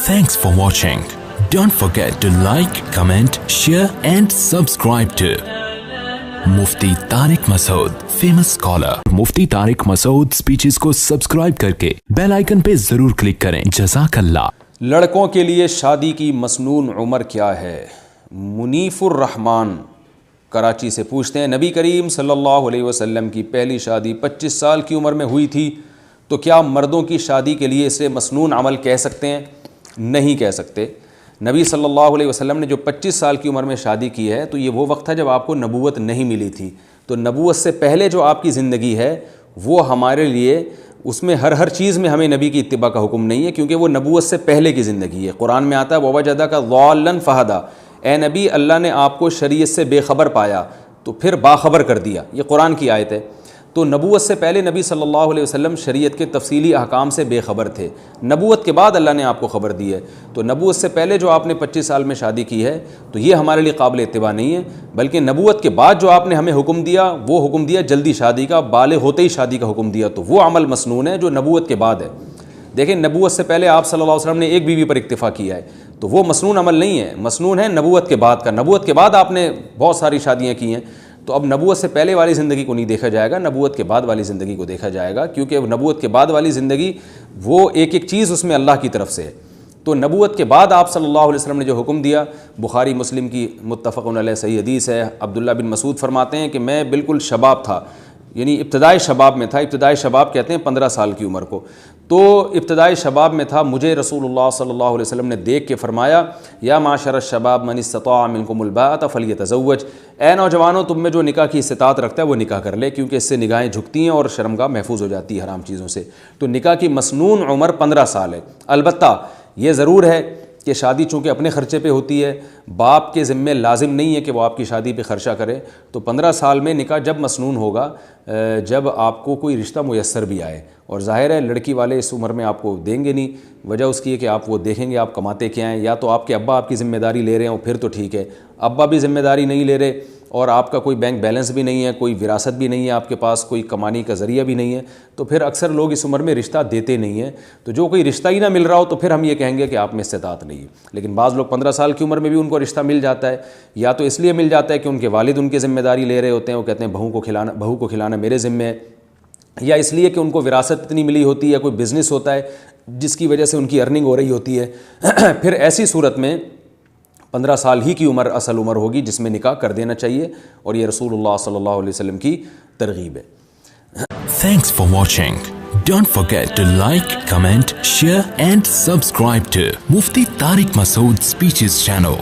Thanks for watching. Don't forget to like, comment, share and subscribe to Mufti Tariq Masood, famous scholar. Mufti Tariq Masood speeches को subscribe करके bell icon पे जरूर click करें. जज़ाकल्लाह. लड़कों के लिए शादी की मसनून उम्र क्या है? मुनीफुर रहमान कराची से पूछते हैं, नबी करीम सल्लल्लाहु अलैहि वसल्लम की पहली शादी 25 साल की उम्र में हुई थी, तो क्या मर्दों की शादी के लिए इसे मसनून अमल कह सकते हैं? नहीं कह सकते. नबी सल्लल्लाहु अलैहि वसल्लम ने जो 25 साल की उम्र में शादी की है, तो ये वो वक्त था जब आपको नबूवत नहीं मिली थी. तो नबूवत से पहले जो आपकी ज़िंदगी है वो हमारे लिए, उसमें हर चीज़ में हमें नबी की इत्तिबा का हुक्म नहीं है, क्योंकि वो नबूवत से पहले की ज़िंदगी है. कुरान में आता है ववजदका ज़ाल्लन फ़हदा, ए नबी अल्लाह ने आपको शरीयत से बेखबर पाया तो फिर बाखबर कर दिया. ये कुरान की आयत है. तो नबूवत से पहले नबी सल्लल्लाहु अलैहि वसल्लम शरीयत के तफसीली अहकाम से बेखबर थे. नबूवत के बाद अल्लाह ने आपको ख़बर दी है. तो नबूवत से पहले जो आपने 25 साल में शादी की है, तो ये हमारे लिए काबिल इत्तिबा नहीं है. बल्कि नबूवत के बाद जो आपने हमें हुक्म दिया, वो हुक्म दिया जल्दी शादी का, बालिग होते ही शादी का हुक्म दिया, तो वो अमल मसनून है जो नबूवत के बाद है. देखें, नबूवत से पहले आप सल्लल्लाहु अलैहि वसल्लम ने एक बीवी पर इक्तिफ़ा किया है, तो वो मसनून अमल नहीं है. मसनून है नबूवत के बाद का. नबूवत के बाद आपने बहुत सारी शादियाँ की हैं, तो अब नबूवत से पहले वाली ज़िंदगी को नहीं देखा जाएगा, नबूवत के बाद वाली ज़िंदगी को देखा जाएगा. क्योंकि नबूवत के बाद वाली ज़िंदगी वो एक चीज़ उसमें अल्लाह की तरफ से है. तो नबूवत के बाद आप सल्लल्लाहु अलैहि वसल्लम ने जो हुक्म दिया, बुखारी मुस्लिम की मुत्तफ़क़ुन अलैह सही हदीस है. अब्दुल्ला बिन मसूद फरमाते हैं कि मैं बिल्कुल शबाब था, यानी इब्तदाई शबाब में था. इब्तदाई शबाब कहते हैं 15 साल की उम्र को. तो इब्तदाई शबाब में था, मुझे रसूलुल्लाह सल्लल्लाहु अलैहि वसल्लम ने देख के फरमाया, या माशर शबाब मन इस्तता मिनकुमुल बाअत फलियतज़व्वज, ए नौजवानों, तुम में जो निकाह की इस्तिताअत रखता है वो निकाह कर ले, क्योंकि इससे निगाहें झुकती हैं और शर्मगाह महफूज हो जाती है हराम चीज़ों से. तो निकाह की मसनून उम्र 15 साल है. अलबत्ता ये ज़रूर है कि शादी चूँकि अपने ख़र्चे पे होती है, बाप के ज़िम्मे लाजिम नहीं है कि वो आपकी शादी पे ख़र्चा करे. तो 15 साल में निकाह जब मसनून होगा, जब आपको कोई रिश्ता मुयस्सर भी आए. और ज़ाहिर है लड़की वाले इस उम्र में आपको देंगे नहीं. वजह उसकी है कि आप वो देखेंगे आप कमाते क्या हैं. या तो आपके अब्बा आपकी ज़िम्मेदारी ले रहे हैं, फिर तो ठीक है. अब्बा भी ज़िम्मेदारी नहीं ले रहे और आपका कोई बैंक बैलेंस भी नहीं है, कोई विरासत भी नहीं है आपके पास, कोई कमाने का ज़रिया भी नहीं है, तो फिर अक्सर लोग इस उम्र में रिश्ता देते नहीं हैं. तो जो कोई रिश्ता ही ना मिल रहा हो, तो फिर हम ये कहेंगे कि आप में इस्तिताअत नहीं है. लेकिन बाज़ लोग 15 साल की उम्र में भी उनको रिश्ता मिल जाता है. या तो इसलिए मिल जाता है कि उनके वालिद उनकी ज़िम्मेदारी ले रहे होते हैं, वो कहते हैं बहू को खिलाना मेरे ज़िम्मे है. या इसलिए कि उनको विरासत इतनी मिली होती है, कोई बिज़नेस होता है जिसकी वजह से उनकी अर्निंग हो रही होती है. फिर ऐसी सूरत में 15 साल ही की उम्र असल उम्र होगी जिसमें निकाह कर देना चाहिए, और ये रसूलुल्लाह सल्लल्लाहु अलैहि वसल्लम की तरगीब है. Thanks for watching. Don't forget to like, comment, share and subscribe to Mufti Tariq Masood Speeches channel.